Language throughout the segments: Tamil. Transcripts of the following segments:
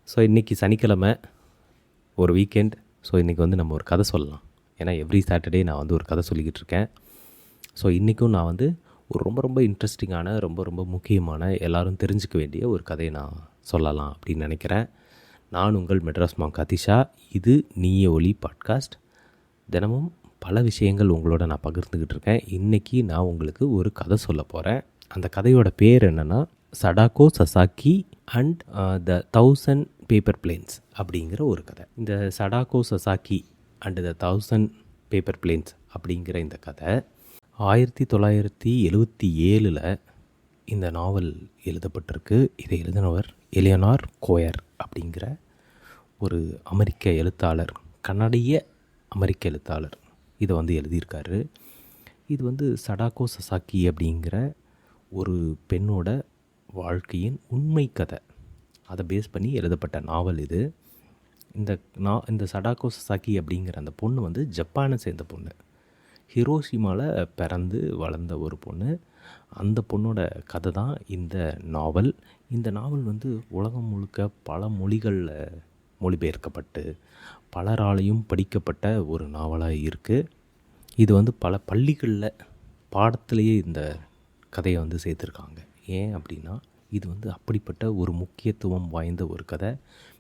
ஸோ இன்றைக்கி சனிக்கிழமை, ஒரு வீக்கெண்ட். ஸோ இன்றைக்கி வந்து நம்ம ஒரு கதை சொல்லலாம். ஏன்னா எவ்ரி சாட்டர்டே நான் வந்து ஒரு கதை சொல்லிக்கிட்டு இருக்கேன். ஸோ இன்றைக்கும் நான் வந்து ஒரு ரொம்ப ரொம்ப இன்ட்ரெஸ்டிங்கான, ரொம்ப ரொம்ப முக்கியமான, எல்லோரும் தெரிஞ்சுக்க வேண்டிய ஒரு கதையை நான் சொல்லலாம் அப்படின்னு நினைக்கிறேன். நான் உங்கள் மெட்ராஸ் மாங்க் அதிஷா. இது நீயே ஒலி பாட்காஸ்ட். தினமும் பல விஷயங்கள் உங்களோட நான் பகிர்ந்துக்கிட்டு இருக்கேன். இன்றைக்கி நான் உங்களுக்கு ஒரு கதை சொல்ல போகிறேன். அந்த கதையோட பேர் என்னென்னா சடாக்கோ Sasaki and the 1000 paper planes அப்படிங்கிற ஒரு கதை. இந்த சடாக்கோ Sasaki and the 1000 paper planes அப்படிங்கிற இந்த கதை 1977 இந்த நாவல் எழுதப்பட்டிருக்கு. இதை எழுதினவர் எலியனார் கோயர் அப்படிங்கிற ஒரு அமெரிக்க எழுத்தாளர், கனடிய அமெரிக்க எழுத்தாளர் இதை வந்து எழுதியிருக்காரு. இது வந்து சடாக்கோ சசாக்கி அப்படிங்கிற ஒரு பெண்ணோட வாழ்க்கையின் உண்மை கதை, அதை பேஸ் பண்ணி எழுதப்பட்ட நாவல் இது. இந்த சடாக்கோ சசாக்கி அப்படிங்கிற அந்த பொண்ணு வந்து ஜப்பானை சேர்ந்த பொண்ணு. ஹிரோஷிமாவில் பிறந்து வளர்ந்த ஒரு பொண்ணு. அந்த பொண்ணோட கதை தான் இந்த நாவல். இந்த நாவல் வந்து உலகம் முழுக்க பல மொழிகளில் மொழிபெயர்க்கப்பட்டு பலராலையும் படிக்கப்பட்ட ஒரு நாவலாக இருக்குது. இது வந்து பல பள்ளிகளில் பாடத்திலேயே இந்த கதையை வந்து சேர்த்துருக்காங்க. ஏன் அப்படின்னா இது வந்து அப்படிப்பட்ட ஒரு முக்கியத்துவம் வாய்ந்த ஒரு கதை.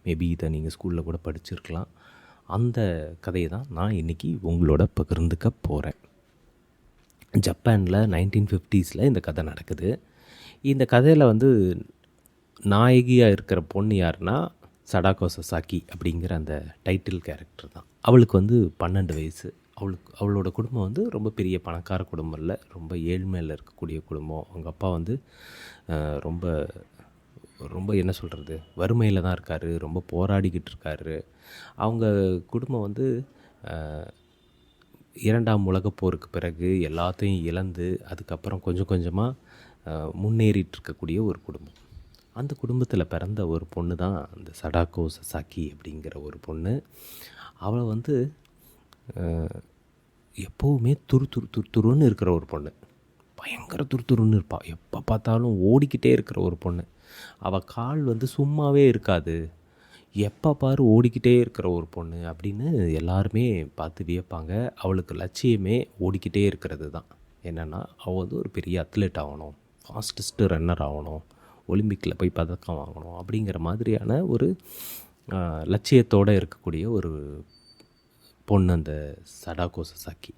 மேபி இதை நீங்கள் ஸ்கூலில் கூட படிச்சிருக்கலாம். அந்த கதையை தான் நான் இன்றைக்கி உங்களோட பகிர்ந்துக்க போகிறேன். ஜப்பானில் 1950s இந்த கதை நடக்குது. இந்த கதையில் வந்து நாயகியாக இருக்கிற பொண்ணு யாருன்னா சடாக்கோ சசாக்கி அப்படிங்கிற அந்த டைட்டில் கேரக்டர் தான். அவளுக்கு வந்து 12 வயசு. அவளோட குடும்பம் வந்து ரொம்ப பெரிய பணக்கார குடும்பம் இல்லை, ரொம்ப ஏழ்மையில் இருக்கக்கூடிய குடும்பம். அவங்க அப்பா வந்து ரொம்ப ரொம்ப என்ன சொல்கிறது, வறுமையில் தான் இருக்கார், ரொம்ப போராடிக்கிட்டு இருக்கார். அவங்க குடும்பம் வந்து 2ஆம் உலகப் போருக்கு பிறகு எல்லாத்தையும் இழந்து அதுக்கப்புறம் கொஞ்சம் கொஞ்சமாக முன்னேறிட்டு இருக்கக்கூடிய ஒரு குடும்பம். அந்த குடும்பத்தில் பிறந்த ஒரு பொண்ணு தான் அந்த சடாக்கோ சசாக்கி அப்படிங்கிற ஒரு பொண்ணு. அவளை வந்து எப்போவுமே துருன்னு இருக்கிற ஒரு பொண்ணு. பயங்கர துருன்னு இருப்பாள். எப்போ பார்த்தாலும் ஓடிக்கிட்டே இருக்கிற ஒரு பொண்ணு. அவள் கால் வந்து சும்மாவே இருக்காது, எப்போ பாரு ஓடிக்கிட்டே இருக்கிற ஒரு பொண்ணு அப்படின்னு எல்லாருமே பார்த்து வியப்பாங்க. அவளுக்கு லட்சியமே ஓடிக்கிட்டே இருக்கிறது தான். என்னென்னா அவள் வந்து ஒரு பெரிய அத்லெட் ஆகணும், ஃபாஸ்டஸ்ட்டு ரன்னர் ஆகணும், ஒலிம்பிக்கில் போய் பதக்கம் வாங்கணும் அப்படிங்கிற மாதிரியான ஒரு லட்சியத்தோடு இருக்கக்கூடிய ஒரு பொண்ணு அந்த சடாக்கோ சசாக்கி.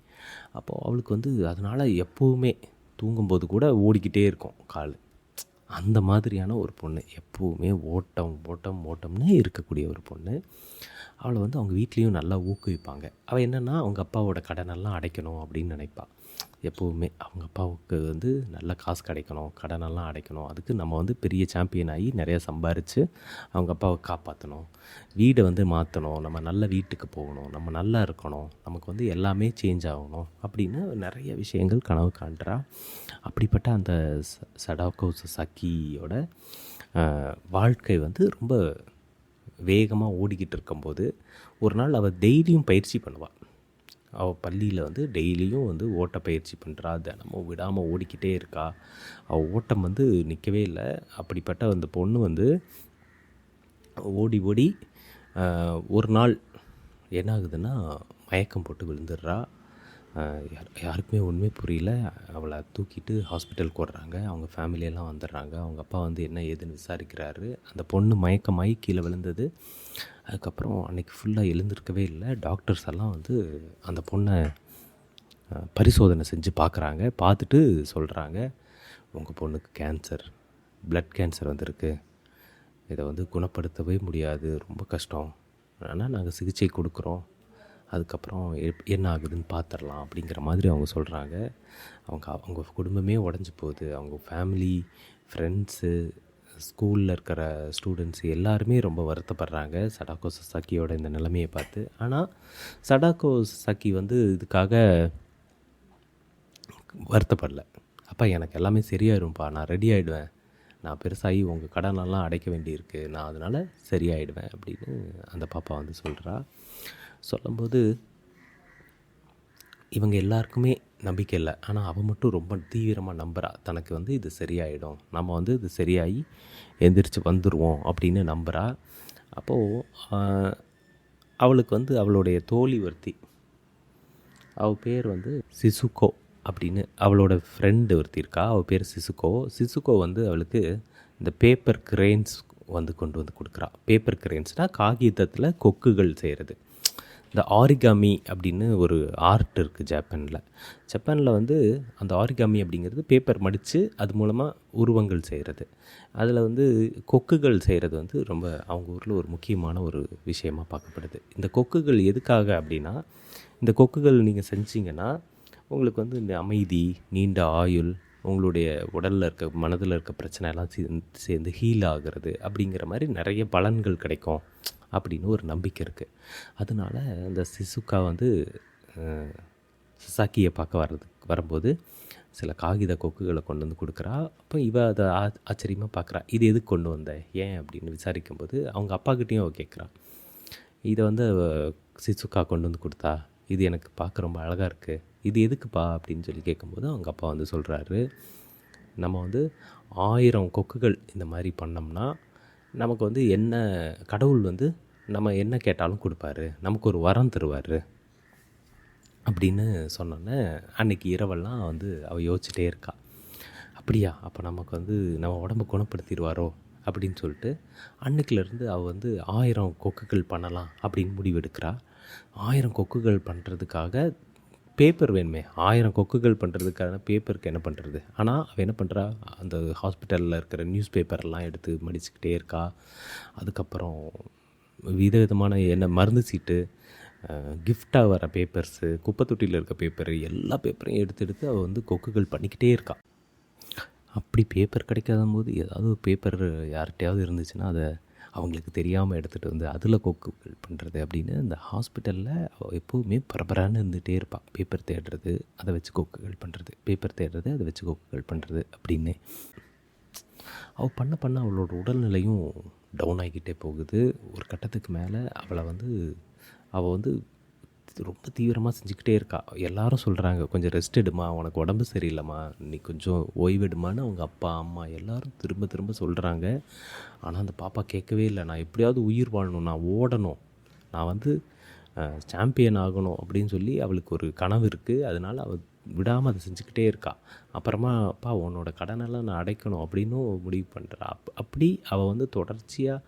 அப்போது அவளுக்கு வந்து அதனால் எப்போவுமே தூங்கும்போது கூட ஓடிக்கிட்டே இருக்கும் கால். அந்த மாதிரியான ஒரு பொண்ணு, எப்போவுமே ஓட்டம்னு இருக்கக்கூடிய ஒரு பொண்ணு. அவளை வந்து அவங்க வீட்லேயும் நல்லா ஊக்குவிப்பாங்க. அவள் என்னென்னா அவங்க அப்பாவோட கடனெல்லாம் அடைக்கணும் அப்படின்னு நினைப்பாள். எப்போவுமே அவங்க அப்பாவுக்கு வந்து நல்ல காசு கிடைக்கணும், கடனெல்லாம் அடைக்கணும், அதுக்கு நம்ம வந்து பெரிய சாம்பியன் ஆகி நிறையா சம்பாரித்து அவங்க அப்பாவை காப்பாற்றணும், வீடை வந்து மாற்றணும், நம்ம நல்ல வீட்டுக்கு போகணும், நம்ம நல்லா இருக்கணும், நமக்கு வந்து எல்லாமே சேஞ்ச் ஆகணும் அப்படின்னு நிறைய விஷயங்கள் கனவு காண்றா. அப்படிப்பட்ட அந்த சடாக்கோ சசாக்கியோட வாழ்க்கை வந்து ரொம்ப வேகமாக ஓடிக்கிட்டு இருக்கும்போது ஒரு நாள் அவள் டெய்லியும் பயிற்சி பண்ணுவாள். அவள் பள்ளியில் வந்து டெய்லியும் வந்து ஓட்ட பயிற்சி பண்ணுறா, தினமும் விடாமல் ஓடிக்கிட்டே இருக்கா. அவள் ஓட்டம் வந்து நிற்கவே இல்லை. அப்படிப்பட்ட அந்த பொண்ணு வந்து ஓடி ஒரு நாள் என்ன ஆகுதுன்னா மயக்கம் போட்டு விழுந்துடுறா. யாருக்குமே உண்மை புரியல. அவளை தூக்கிட்டு ஹாஸ்பிட்டலுக்கு ஓடுறாங்க. அவங்க ஃபேமிலியெல்லாம் வந்துடுறாங்க. அவங்க அப்பா வந்து என்ன ஏதுன்னு விசாரிக்கிறாரு. அந்த பொண்ணு மயக்கமாகி கீழே விழுந்தது. அதுக்கப்புறம் அன்றைக்கி ஃபுல்லாக எழுந்திருக்கவே இல்லை. டாக்டர்ஸ் எல்லாம் வந்து அந்த பொண்ணை பரிசோதனை செஞ்சு பார்க்குறாங்க. பார்த்துட்டு சொல்கிறாங்க, உங்கள் பொண்ணுக்கு கேன்சர், பிளட் கேன்சர் வந்திருக்கு, இதை வந்து குணப்படுத்தவே முடியாது, ரொம்ப கஷ்டம், ஆனால் நாங்கள் சிகிச்சை கொடுக்குறோம், அதுக்கப்புறம் என்ன ஆகுதுன்னு பார்த்துடலாம் அப்படிங்கிற மாதிரி அவங்க சொல்கிறாங்க. அவங்க குடும்பமே உடஞ்சி போகுது. அவங்க ஃபேமிலி, ஃப்ரெண்ட்ஸு, ஸ்கூலில் இருக்கிற ஸ்டூடெண்ட்ஸ் எல்லாருமே ரொம்ப வருத்தப்படுறாங்க சடாக்கோ சசாக்கியோட இந்த நிலைமையை பார்த்து. ஆனால் சடாக்கோ சசாக்கி வந்து இதுக்காக வருத்தப்படலை. அப்பா எனக்கு எல்லாமே சரியாயிடும்ப்பா, நான் ரெடி ஆகிடுவேன், நான் பெருசாகி உங்கள் கடனெல்லாம் அடைக்க வேண்டியிருக்கு, நான் அதனால் சரியாயிடுவேன் அப்படின்னு அந்த பாப்பா வந்து சொல்கிறா. சொல்லும்போது இவங்க எல்லாருக்குமே நம்பிக்கை இல்லை. ஆனால் அவள் மட்டும் ரொம்ப தீவிரமாக நம்புகிறா. தனக்கு வந்து இது சரியாயிடும், நம்ம வந்து இது சரியாகி எந்திரிச்சு வந்துடுவோம் அப்படின்னு நம்புகிறா. அப்போது அவளுக்கு வந்து அவளுடைய தோழி ஒருத்தி, அவள் பேர் வந்து சிசுகோ அப்படின்னு, அவளோட ஃப்ரெண்டு ஒருத்தி இருக்கா, அவள் பேர் சிசுகோ. சிசுகோ வந்து அவளுக்கு இந்த பேப்பர் கிரெயின்ஸ் வந்து கொண்டு வந்து கொடுக்குறா. பேப்பர் கிரெயின்ஸ்னால் காகிதத்தில் கொக்குகள் செய்கிறது. இந்த ஆரிகாமி அப்படின்னு ஒரு ஆர்ட் இருக்குது ஜப்பானில் வந்து அந்த ஆரிகாமி அப்படிங்கிறது பேப்பர் மடித்து அது மூலமாக உருவங்கள் செய்கிறது. அதில் வந்து கொக்குகள் செய்கிறது வந்து ரொம்ப அவங்க ஊரில் ஒரு முக்கியமான ஒரு விஷயமாக பார்க்கப்படுது. இந்த கொக்குகள் எதுக்காக அப்படின்னா, இந்த கொக்குகள் நீங்கள் செஞ்சிங்கன்னா உங்களுக்கு வந்து இந்த அமைதி, நீண்ட ஆயுள், உங்களுடைய உடலில் இருக்க மனதில் இருக்க பிரச்சனை எல்லாம் சேர்ந்து ஹீல் ஆகிறது அப்படிங்கிற மாதிரி நிறைய பலன்கள் கிடைக்கும் அப்படின்னு ஒரு நம்பிக்கை இருக்குது. அதனால இந்த சிசுகா வந்து சசாக்கியை பார்க்க வரும்போது சில காகித கொக்குகளை கொண்டு வந்து கொடுக்குறா. அப்போ அதை ஆச்சரியமாக பார்க்குறா. இது எதுக்கு கொண்டு வந்த, ஏன் அப்படின்னு விசாரிக்கும்போது அவங்க அப்பாக்கிட்டேயும் அவள் கேட்குறா. இதை வந்து சிசுகா கொண்டு வந்து கொடுத்தா, இது எனக்கு பார்க்க ரொம்ப அழகாக இருக்குது, இது எதுக்குப்பா அப்படின்னு சொல்லி கேட்கும்போது அவங்க அப்பா வந்து சொல்கிறாரு, நம்ம வந்து 1000 கொக்குகள் இந்த மாதிரி பண்ணோம்னா நமக்கு வந்து என்ன, கடவுள் வந்து நம்ம என்ன கேட்டாலும் கொடுப்பாரு, நமக்கு ஒரு வரம் தருவார் அப்படின்னு சொன்னோன்னே அன்றைக்கி இரவெல்லாம் வந்து அவள் யோசிச்சுட்டே இருக்கா. அப்படியா, அப்போ நமக்கு வந்து நம்ம உடம்பு குணப்படுத்திடுவாரோ அப்படின்னு சொல்லிட்டு அன்றைக்கிலேருந்து அவள் வந்து 1000 கொக்குகள் பண்ணலாம் அப்படின்னு முடிவெடுக்கிறா. 1000 கொக்குகள் பண்ணுறதுக்காக பேப்பர் வேணுமே, 1000 கொக்குகள் பண்ணுறதுக்கான பேப்பருக்கு என்ன பண்ணுறது. ஆனால் அவள் என்ன பண்ணுறா, அந்த ஹாஸ்பிட்டலில் இருக்கிற நியூஸ் பேப்பர்லாம் எடுத்து மடிச்சுக்கிட்டே இருக்கா. அதுக்கப்புறம் விதவிதமான என்ன மருந்து சீட்டு, கிஃப்டாக வர பேப்பர்ஸு, குப்பை தொட்டியில் இருக்க பேப்பரு, எல்லா பேப்பரையும் எடுத்து அவள் வந்து கொக்குகள் பண்ணிக்கிட்டே இருக்கா. அப்படி பேப்பர் கிடைக்காத போது ஏதாவது பேப்பர் யார்கிட்டையாவது இருந்துச்சுன்னா அதை அவங்களுக்கு தெரியாமல் எடுத்துகிட்டு வந்து அதில் கொக்குகள் பண்ணுறது அப்படின்னு இந்த ஹாஸ்பிட்டலில் அவள் எப்போவுமே பரபரான்னு இருந்துகிட்டே இருப்பாள். பேப்பர் தேடுறது, அதை வச்சு கொக்குகள் பண்ணுறது, பேப்பர் தேடுறது, அதை வச்சு கொக்குகள் பண்ணுறது அப்படின்னு. அவள் பண்ண அவளோட உடல்நிலையும் டவுன் ஆகிக்கிட்டே போகுது. ஒரு கட்டத்துக்கு மேலே அவள் வந்து ரொம்ப தீவிரமாக செஞ்சுக்கிட்டே இருக்கா. எல்லாரும் சொல்கிறாங்க, கொஞ்சம் ரெஸ்ட் எடுமா, உனக்கு உடம்பு சரியில்லைம்மா, நீ கொஞ்சம் ஓய்வெடுமான்னு அவங்க அப்பா அம்மா எல்லோரும் திரும்ப திரும்ப சொல்கிறாங்க. ஆனால் அந்த பாப்பா கேட்கவே இல்லை. நான் எப்படியாவது உயிர் வாழணும், நான் ஓடணும், நான் வந்து சாம்பியன் ஆகணும் அப்படின்னு சொல்லி அவளுக்கு ஒரு கனவு இருக்குது. அதனால் அவள் விடாமல் அதை செஞ்சுக்கிட்டே இருக்கா. அப்புறமா அப்பா உன்னோட கடனெல்லாம் நான் அடைக்கணும் அப்படின்னும் முடிவு பண்ணுறா. அப்படி அவள் வந்து தொடர்ச்சியாக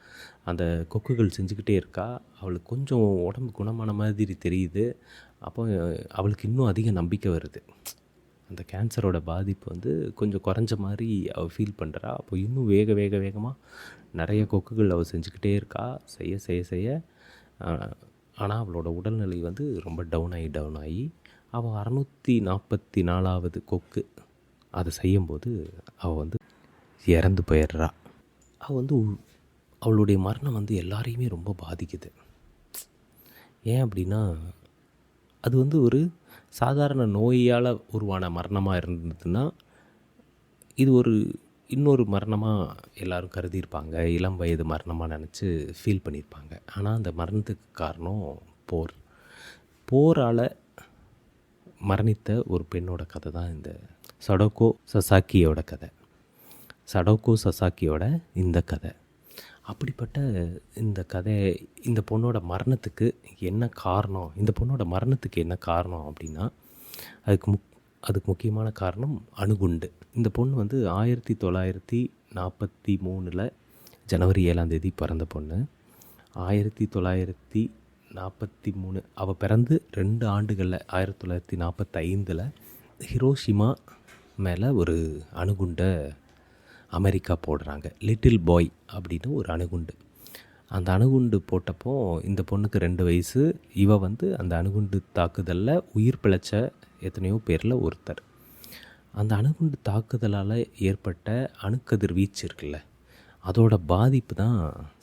அந்த கொக்குகள் செஞ்சுக்கிட்டே இருக்கா. அவளுக்கு கொஞ்சம் உடம்பு குணமான மாதிரி தெரியுது. அப்போ அவளுக்கு இன்னும் அதிக நம்பிக்கை வருது. அந்த கேன்சரோட பாதிப்பு வந்து கொஞ்சம் குறைஞ்ச மாதிரி அவள் ஃபீல் பண்ணுறா. அப்போ இன்னும் வேகமாக நிறைய கொக்குகள் அவள் செஞ்சுக்கிட்டே இருக்கா. செய்ய ஆனால் அவளோட உடல்நிலை வந்து ரொம்ப டவுன் ஆகி அவள் 644வது கொக்கு அதை செய்யும்போது அவள் வந்து இறந்து போயிடுறா. அவள் வந்து அவளுடைய மரணம் வந்து எல்லாரையுமே ரொம்ப பாதிக்குது. ஏன் அப்படின்னா, அது வந்து ஒரு சாதாரண நோயால் உருவான மரணமாக இருந்ததுன்னா இது ஒரு இன்னொரு மரணமாக எல்லோரும் கருதியிருப்பாங்க, இளம் வயது மரணமாக நினச்சி ஃபீல் பண்ணியிருப்பாங்க. ஆனால் அந்த மரணத்துக்கு காரணம் போரால் மரணித்த ஒரு பெண்ணோட கதை தான் இந்த சடோகோ சசாக்கியோட கதை. சடோகோ சசாக்கியோட இந்த கதை. அப்படிப்பட்ட இந்த கதை, இந்த பொண்ணோட மரணத்துக்கு என்ன காரணம், இந்த பொண்ணோட மரணத்துக்கு என்ன காரணம் அப்படின்னா, அதுக்கு முக்கியமான காரணம் அணுகுண்டு. இந்த பொண்ணு வந்து 1943 ஜனவரி 7 பிறந்த பொண்ணு. 1943 அவள் பிறந்து 2 ஆண்டுகளில் 1945 ஹிரோஷிமா மேலே ஒரு அணுகுண்டை அமெரிக்கா போடுறாங்க. லிட்டில் பாய் அப்படின்னு ஒரு அணுகுண்டு. அந்த அணுகுண்டு போட்டப்போ இந்த பொண்ணுக்கு 2 வயசு. இவள் வந்து அந்த அணுகுண்டு தாக்குதலில் உயிர் பிழைச்ச எத்தனையோ பேரில் ஒருத்தர். அந்த அணுகுண்டு தாக்குதலால் ஏற்பட்ட அணுக்கதிர் வீச்சு இருக்குல்ல, அதோட பாதிப்பு தான்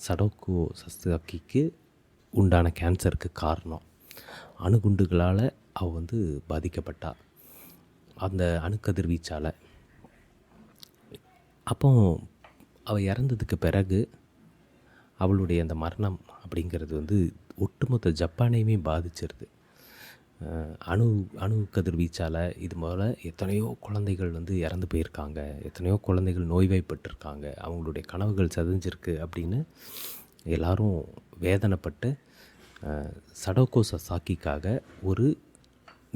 சடோகோ சசாக்கிக்கு உண்டான கேன்சருக்கு காரணம். அணுகுண்டுகளால் அவள் வந்து பாதிக்கப்பட்டா, அந்த அணுக்கதிர் வீச்சால். அப்போ அவள் இறந்ததுக்கு பிறகு அவளுடைய அந்த மரணம் அப்படிங்கிறது வந்து ஒட்டுமொத்த ஜப்பானையுமே பாதிச்சிருது. அணு கதிர்வீச்சால் இது போல் எத்தனையோ குழந்தைகள் வந்து இறந்து போயிருக்காங்க, எத்தனையோ குழந்தைகள் நோய்வாய்ப்பட்டிருக்காங்க, அவங்களுடைய கனவுகள் சிதைஞ்சிருக்கு அப்படின்னு எல்லாரும் வேதனைப்பட்டு சடோகோ சசாக்கிக்காக ஒரு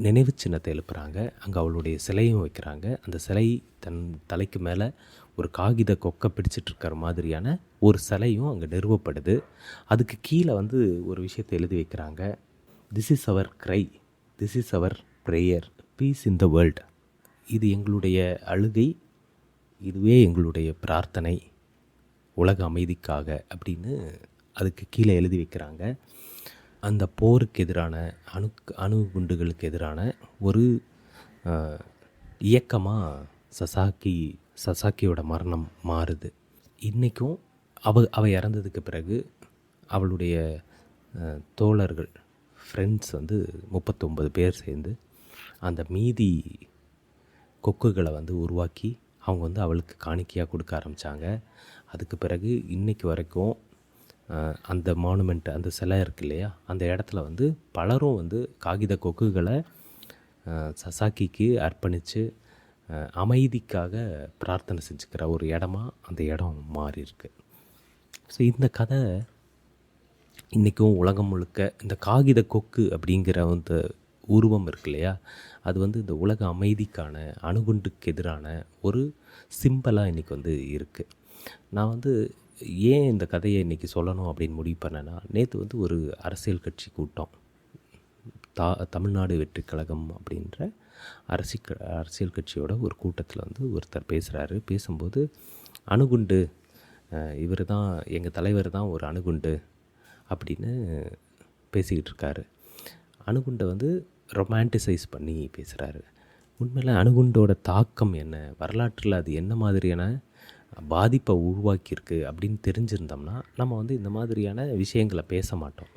நினைவு சின்னத்தை எழுப்புகிறாங்க. அங்கே அவளுடைய சிலையும் வைக்கிறாங்க. அந்த சிலை தன் தலைக்கு மேலே ஒரு காகித கொக்கை பிடிச்சிட்ருக்கிற மாதிரியான ஒரு சிலையும் அங்கே நிறுவப்படுது. அதுக்கு கீழே வந்து ஒரு விஷயத்தை எழுதி வைக்கிறாங்க. This is our cry, this is our prayer, peace in the world. இது எங்களுடைய அழுகை, இதுவே எங்களுடைய பிரார்த்தனை உலக அமைதிக்காக அப்படின்னு அதுக்கு கீழே எழுதி வைக்கிறாங்க. அந்த போருக்கு எதிரான அணு குண்டுகளுக்கு எதிரான ஒரு இயக்கமாக சசாக்கியோட மரணம் மாறுது. இன்றைக்கும் அவ இறந்ததுக்கு பிறகு அவளுடைய தோழர்கள், ஃப்ரெண்ட்ஸ் வந்து 39 பேர் சேர்ந்து அந்த மீதி கொக்குகளை வந்து உருவாக்கி அவங்க வந்து அவளுக்கு காணிக்கையாக கொடுக்க ஆரம்பித்தாங்க. அதுக்கு பிறகு இன்றைக்கு வரைக்கும் அந்த மானுமெண்ட், அந்த சிலை இருக்கு இல்லையா, அந்த இடத்துல வந்து பலரும் வந்து காகித கொக்குகளை சசாக்கிக்கு அர்ப்பணித்து அமைதிக்காக பிரார்த்தனை செஞ்சுக்கிற ஒரு இடமா அந்த இடம் மாறியிருக்கு. ஸோ இந்த கதை இன்றைக்கும் உலகம் முழுக்க இந்த காகித கொக்கு அப்படிங்கிற அந்த உருவம் இருக்கு இல்லையா, அது வந்து இந்த உலக அமைதிக்கான அணுகுண்டுக்கு எதிரான ஒரு சிம்பலாக இன்றைக்கி வந்து இருக்குது. நான் வந்து ஏன் இந்த கதையை இன்றைக்கி சொல்லணும் அப்படின்னு முடிவு பண்ணேன்னா, நேற்று வந்து ஒரு அரசியல் கட்சி கூட்டம், தமிழ்நாடு வெற்றி கழகம் அப்படின்ற அரசியல் கட்சியோட ஒரு கூட்டத்தில் வந்து ஒருத்தர் பேசுகிறாரு. பேசும்போது அணுகுண்டு, இவர் தான் எங்கள் தலைவர் தான் ஒரு அணுகுண்டு அப்படின்னு பேசிக்கிட்டு இருக்காரு. அணுகுண்டை வந்து ரொமான்டிசைஸ் பண்ணி பேசுகிறாரு. உண்மையில் அணுகுண்டோட தாக்கம் என்ன, வரலாற்றில் அது என்ன மாதிரியான பாதிப்பை உருவாக்கியிருக்கு அப்படின்னு தெரிஞ்சிருந்தோம்னா நம்ம வந்து இந்த மாதிரியான விஷயங்களை பேச மாட்டோம்.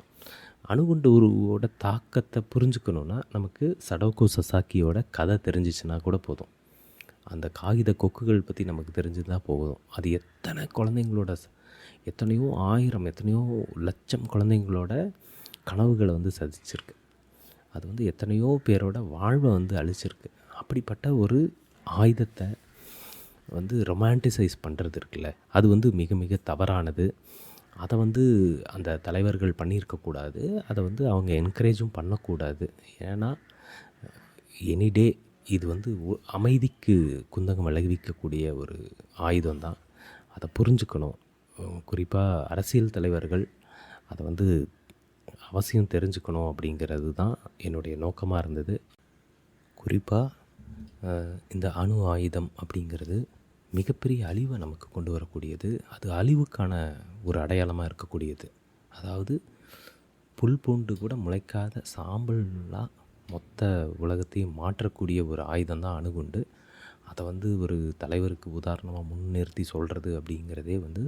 அணுகுண்டு உருவோட தாக்கத்தை புரிஞ்சுக்கணுன்னா நமக்கு சடோகோ சசாக்கியோட கதை தெரிஞ்சிச்சுன்னா கூட போதும். அந்த காகித கொக்குகள் பற்றி நமக்கு தெரிஞ்சுதான் போதும். அது எத்தனை குழந்தைங்களோட, எத்தனையோ ஆயிரம், எத்தனையோ லட்சம் குழந்தைங்களோட கனவுகளை வந்து சதிச்சிருக்கு. அது வந்து எத்தனையோ பேரோட வாழ்வை வந்து அழிச்சிருக்கு. அப்படிப்பட்ட ஒரு ஆயுதத்தை வந்து ரொமான்டிசைஸ் பண்ணுறது இருக்குல்ல, அது வந்து மிக மிக தவறானது. அதை வந்து அந்த தலைவர்கள் பண்ணியிருக்கக்கூடாது. அதை வந்து அவங்க என்கரேஜும் பண்ணக்கூடாது. ஏன்னா எனிடே இது வந்து அமைதிக்கு குந்தகம் விளைவிக்கக்கூடிய ஒரு ஆயுதம்தான். அதை புரிஞ்சுக்கணும். குறிப்பாக அரசியல் தலைவர்கள் அதை வந்து அவசியம் தெரிஞ்சுக்கணும் அப்படிங்கிறது தான் என்னுடைய நோக்கமாக இருந்தது. குறிப்பாக இந்த அணு ஆயுதம் அப்படிங்கிறது மிகப்பெரிய அழிவை நமக்கு கொண்டு வரக்கூடியது. அது அழிவுக்கான ஒரு அடையாளமாக இருக்கக்கூடியது. அதாவது புல் பூண்டு கூட முளைக்காத சாம்பலாக மொத்த உலகத்தையும் மாற்றக்கூடிய ஒரு ஆயுதம் தான் அணுகுண்டு. அதை வந்து ஒரு தலைவருக்கு உதாரணமாக முன்னிறுத்தி சொல்கிறது அப்படிங்கிறதே வந்து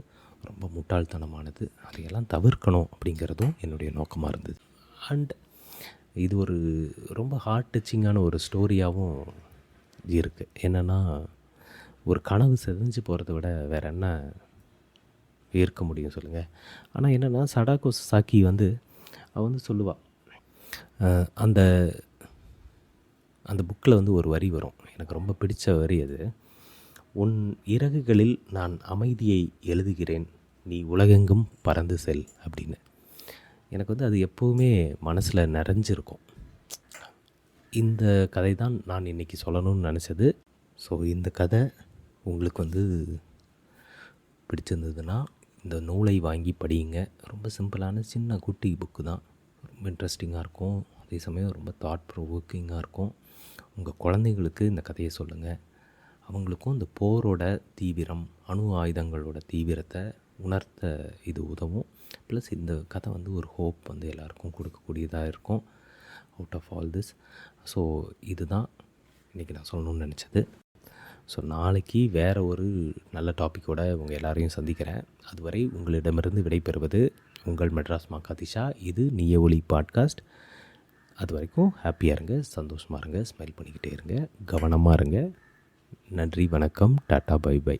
ரொம்ப முட்டாள்தனமானது. அதையெல்லாம் தவிர்க்கணும் அப்படிங்கிறதும் என்னுடைய நோக்கமாக இருந்தது. அண்ட் இது ஒரு ரொம்ப ஹார்ட் டச்சிங்கான ஒரு ஸ்டோரியாகவும் இருக்குது. என்னென்னா, ஒரு கனவு செதஞ்சு போகிறத விட வேறு என்ன இருக்க முடியும் சொல்லுங்கள். ஆனால் என்னென்னா, சடாகோ சசாக்கி வந்து அவள் வந்து சொல்லுவாள், அந்த அந்த புக்கில் வந்து ஒரு வரி வரும், எனக்கு ரொம்ப பிடிச்ச வரி அது. உன் இறகுகளில் நான் அமைதியை எழுதுகிறேன், நீ உலகெங்கும் பறந்து செல் அப்படின்னு. எனக்கு வந்து அது எப்போவுமே மனசில் நிறைஞ்சிருக்கும். இந்த கதை தான் நான் இன்றைக்கி சொல்லணும்னு நினச்சது. ஸோ இந்த கதை உங்களுக்கு வந்து பிடிச்சிருந்ததுன்னா இந்த நூலை வாங்கி படியுங்க. ரொம்ப சிம்பிளான சின்ன குட்டி புக்கு தான். ரொம்ப இன்ட்ரெஸ்டிங்காக இருக்கும். அதே சமயம் ரொம்ப தாட் ப்ரொவோக்கிங்காக இருக்கும். உங்கள் குழந்தைங்களுக்கு இந்த கதையை சொல்லுங்கள். அவங்களுக்கும் இந்த போரோட தீவிரம், அணு ஆயுதங்களோட தீவிரத்தை உணர்த்த இது உதவும். ப்ளஸ் இந்த கதை வந்து ஒரு ஹோப் வந்து எல்லாருக்கும் கொடுக்கக்கூடியதாக இருக்கும் out of all this. So இதுதான் இன்றைக்கி நான் சொல்லணும்னு நினச்சது. ஸோ நாளைக்கு வேறு ஒரு நல்ல டாப்பிக்கோட உங்கள் எல்லாரையும் சந்திக்கிறேன். அதுவரை உங்களிடமிருந்து விடைபெறுவது உங்கள் மெட்ராஸ் மாகாதிஷா. இது நீய ஒளி பாட்காஸ்ட். அது வரைக்கும் ஹாப்பியாக இருங்க, சந்தோஷமாக இருங்க, ஸ்மைல் பண்ணிக்கிட்டே இருங்க, கவனமாக இருங்க. நன்றி, வணக்கம், டாட்டா, பை பை.